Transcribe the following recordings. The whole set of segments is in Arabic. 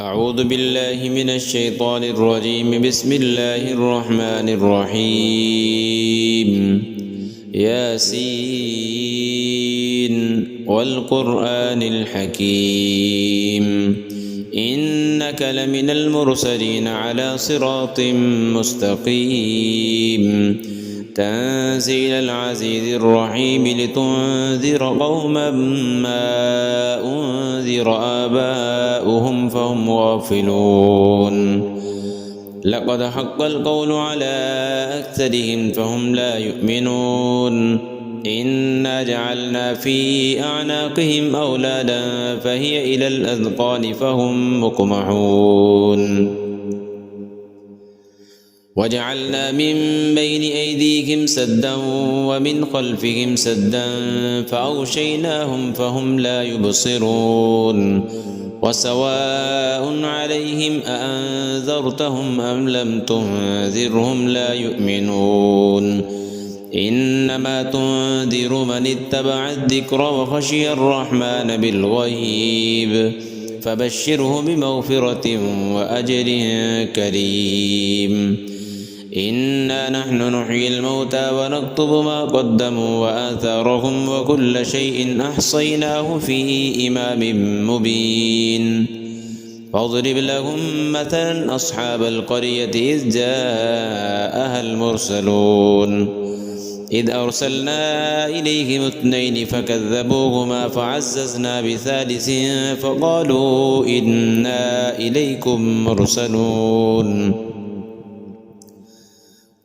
أعوذ بالله من الشيطان الرجيم. بسم الله الرحمن الرحيم. ياسين والقرآن الحكيم إنك لمن المرسلين على صراط مستقيم تنزيل العزيز الرحيم لتنذر قوما ما أنذر آباؤهم فهم غافلون. لقد حق القول على أكثرهم فهم لا يؤمنون. إنا جعلنا في أعناقهم أولادا فهي إلى الأذقان فهم مقمحون. وجعلنا من بين أيديهم سدا ومن خلفهم سدا فأغشيناهم فهم لا يبصرون. وسواء عليهم أأنذرتهم أم لم تنذرهم لا يؤمنون. إنما تنذر من اتبع الذكر وخشي الرحمن بالغيب فبشره بمغفرة وأجر كريم. إنا نحن نحيي الموتى ونكتب ما قدموا وآثارهم وكل شيء أحصيناه في إمام مبين. فاضرب لهم مثلا أصحاب القرية إذ جاءها المرسلون إذ أرسلنا إليهم اثنين فكذبوهما فعززنا بثالث فقالوا إنا إليكم مرسلون.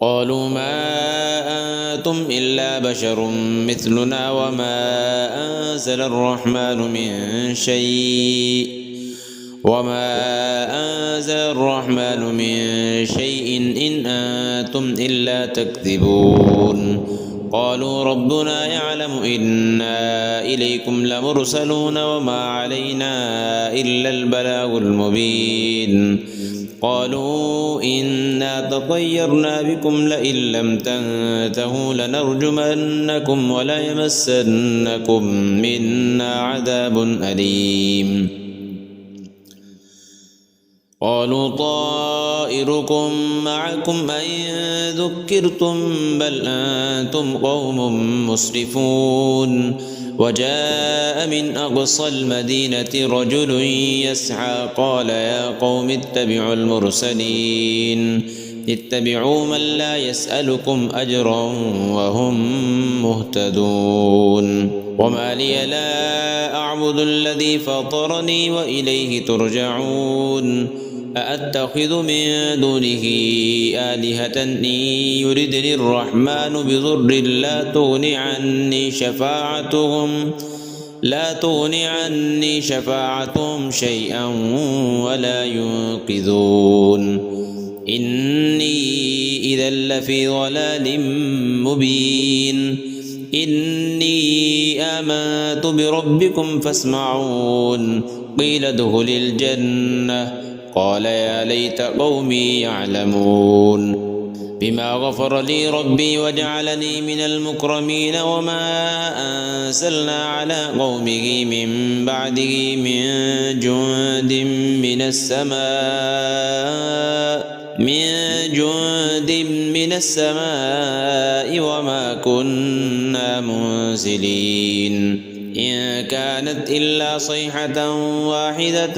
قالوا ما أنتم إلا بشر مثلنا وما أنزل الرحمن من شيء إن أنتم إلا تكذبون. قالوا ربنا يعلم إنا إليكم لمرسلون وما علينا إلا البلاغ المبين. قالوا إنا تطيرنا بكم لئن لم تنتهوا لنرجمنكم وليمسنكم منا عذاب أليم. قالوا طائركم معكم أئن ذكرتم بل أنتم قوم مسرفون. وجاء من أقصى المدينة رجل يسعى قال يا قوم اتبعوا المرسلين اتبعوا من لا يسألكم أجرا وهم مهتدون. وما لي لا أعبد الذي فطرني وإليه ترجعون. أأتخذ من دونه آلهة إن يردني الرحمن بضر لا تغني عني شفاعتهم شيئا ولا ينقذون. إني إذا لفي ضلال مبين. إني آمنت بربكم فاسمعون. قيل ادخل الجنة قال يا ليت قومي يعلمون. بما غفر لي ربي وجعلني من المكرمين. وما أنزلنا على قومه من بعده من جند من السماء وما كنا منزلين. إن كانت إلا صيحة واحدة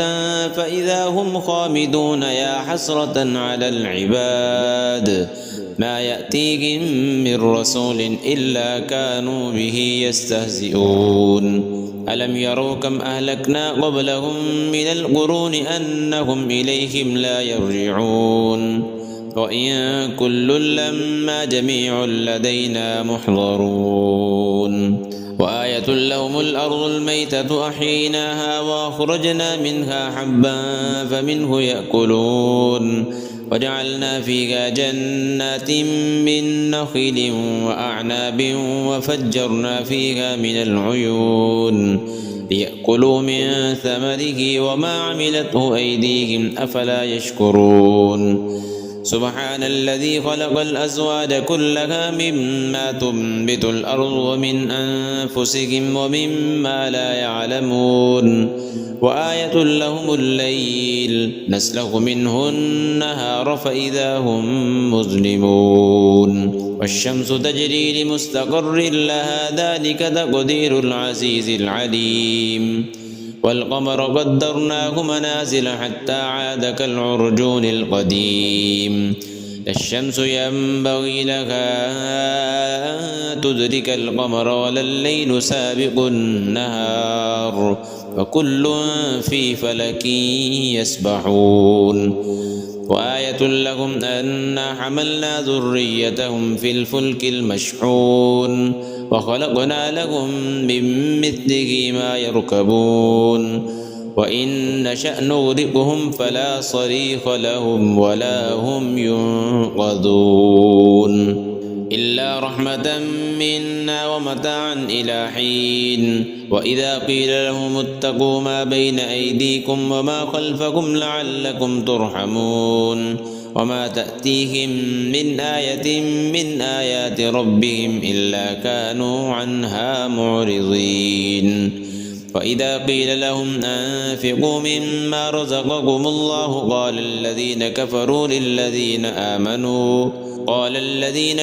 فإذا هم خامدون. يا حسرة على العباد ما يأتيهم من رسول إلا كانوا به يستهزئون. ألم يروا كم أهلكنا قبلهم من القرون أنهم إليهم لا يرجعون. وإن كل لما جميع لدينا محضرون. وآية لهم الأرض الميتة أحييناها وأخرجنا منها حبا فمنه يأكلون. وجعلنا فيها جنات من نخيل وأعناب وفجرنا فيها من العيون ليأكلوا من ثمره وما عملته أيديهم أفلا يشكرون. سبحان الذي خلق الأزواج كلها مما تنبت الأرض ومن أنفسهم ومما لا يعلمون وآية لهم الليل نسلخ منه النهار فإذا هم مظلمون والشمس تجري لمستقر لها ذلك تقدير العزيز العليم والقمر قدرناه منازل حتى عاد كالعرجون القديم لا الشمس ينبغي لها أن تدرك القمر ولا الليل سابق النهار وكل في فلك يسبحون وآية لهم أنا حملنا ذريتهم في الفلك المشحون وخلقنا لهم من مثله ما يركبون وإن نشأ نغرقهم فلا صريخ لهم ولا هم ينقذون إلا رحمة منا ومتاعا إلى حين وإذا قيل لهم اتقوا ما بين أيديكم وما خلفكم لعلكم ترحمون وما تأتيهم من آية من آيات ربهم إلا كانوا عنها معرضين وإذا قيل لهم أنفقوا مما رزقكم الله قال الذين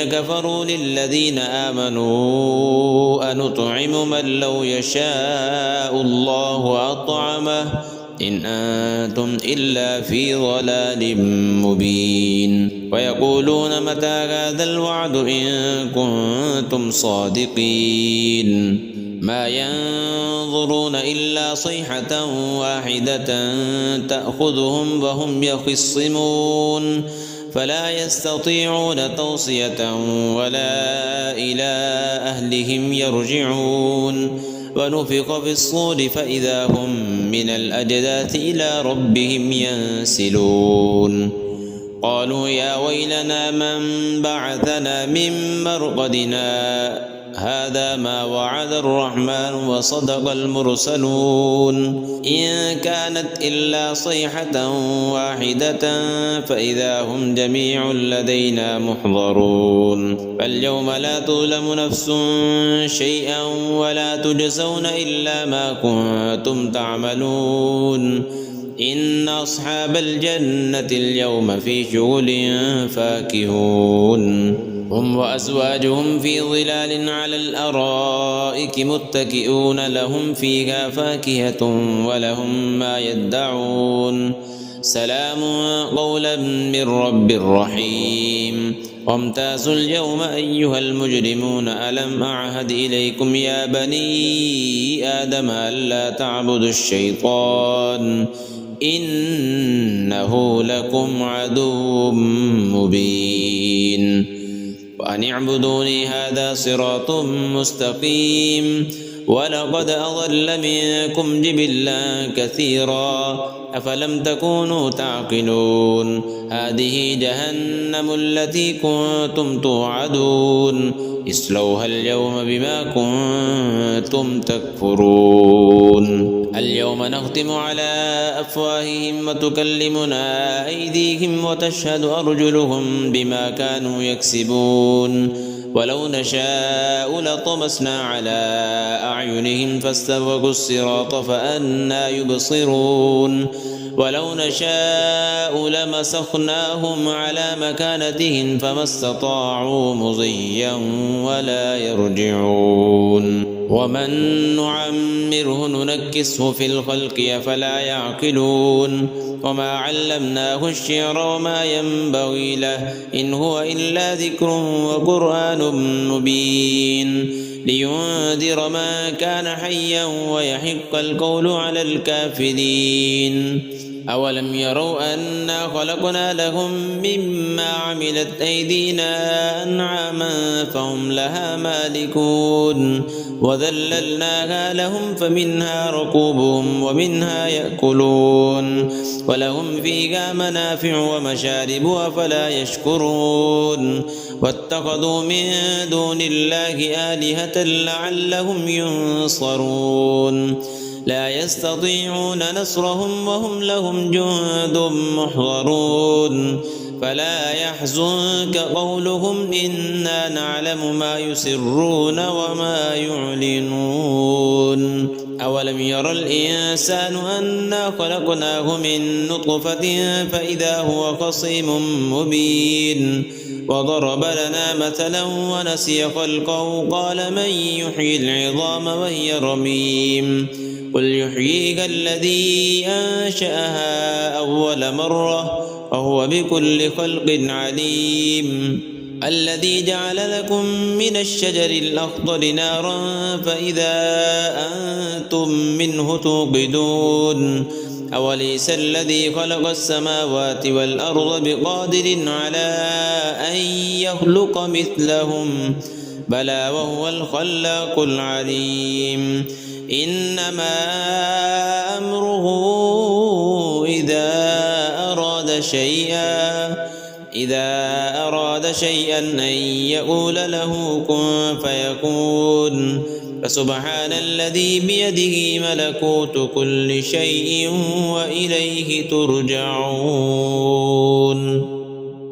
كفروا للذين آمنوا أنطعم من لو يشاء الله أطعمه إن أنتم إلا في ضلال مبين ويقولون متى هذا الوعد إن كنتم صادقين ما ينظرون إلا صيحة واحدة تأخذهم وهم يخصمون فلا يستطيعون توصية ولا إلى أهلهم يرجعون ونفخ في الصور فإذا هم من الأجداث إلى ربهم ينسلون قالوا يا ويلنا من بعثنا من مرقدنا هذا ما وعد الرحمن وصدق المرسلون إن كانت إلا صيحة واحدة فإذا هم جميع لدينا محضرون فاليوم لا تظلم نفس شيئا ولا تجزون إلا ما كنتم تعملون إن أصحاب الجنة اليوم في شغل فاكهون هم وأزواجهم في ظلال على الأرائك متكئون لهم فيها فاكهة ولهم ما يدعون سلام قولا من رب رحيم وامتازوا اليوم أيها المجرمون ألم أعهد إليكم يا بني آدم ألا تعبدوا الشيطان إنه لكم عدو مبين وأن اعبدوني هذا صراط مستقيم ولقد أضل منكم جبلا كثيرا أفلم تكونوا تعقلون هذه جهنم التي كنتم توعدون اصلوها اليوم بما كنتم تكفرون اليوم نختم على أفواههم وتكلمنا أيديهم وتشهد أرجلهم بما كانوا يكسبون ولو نشاء لطمسنا على أعينهم فاستبقوا الصراط فأنى يبصرون ولو نشاء لمسخناهم على مكانتهم فما استطاعوا مضيا ولا يرجعون ومن نعمره ننكسه في الخلق أفلا يعقلون وما علمناه الشعر وما ينبغي له إن هو إلا ذكر وقرآن مبين لينذر من كان حيا ويحق القول على الكافرين أولم يروا أنا خلقنا لهم مما عملت أيدينا أنعاما فهم لها مالكون وذللناها لهم فمنها ركوبهم ومنها يأكلون ولهم فيها منافع ومشارب أفلا يشكرون واتخذوا من دون الله آلهة لعلهم ينصرون لا يستطيعون نصرهم وهم لهم جند محضرون فلا يحزنك قولهم إنا نعلم ما يسرون وما يعلنون أولم ير الإنسان أنا خلقناه من نطفة فإذا هو خصيم مبين وضرب لنا مثلا ونسي خلقه قال من يحيي العظام وهي رميم قل يحييها الذي أنشأها أول مرة وهو بكل خلق عليم الذي جعل لكم من الشجر الأخضر نارا فإذا أنتم منه توقدون أوليس الذي خلق السماوات والأرض بقادر على أن يخلق مثلهم بلى وهو الخلاق العليم إنما أمره إذا أراد شيئا أن يقول له كن فيكون فسبحان الذي بيده ملكوت كل شيء وإليه ترجعون.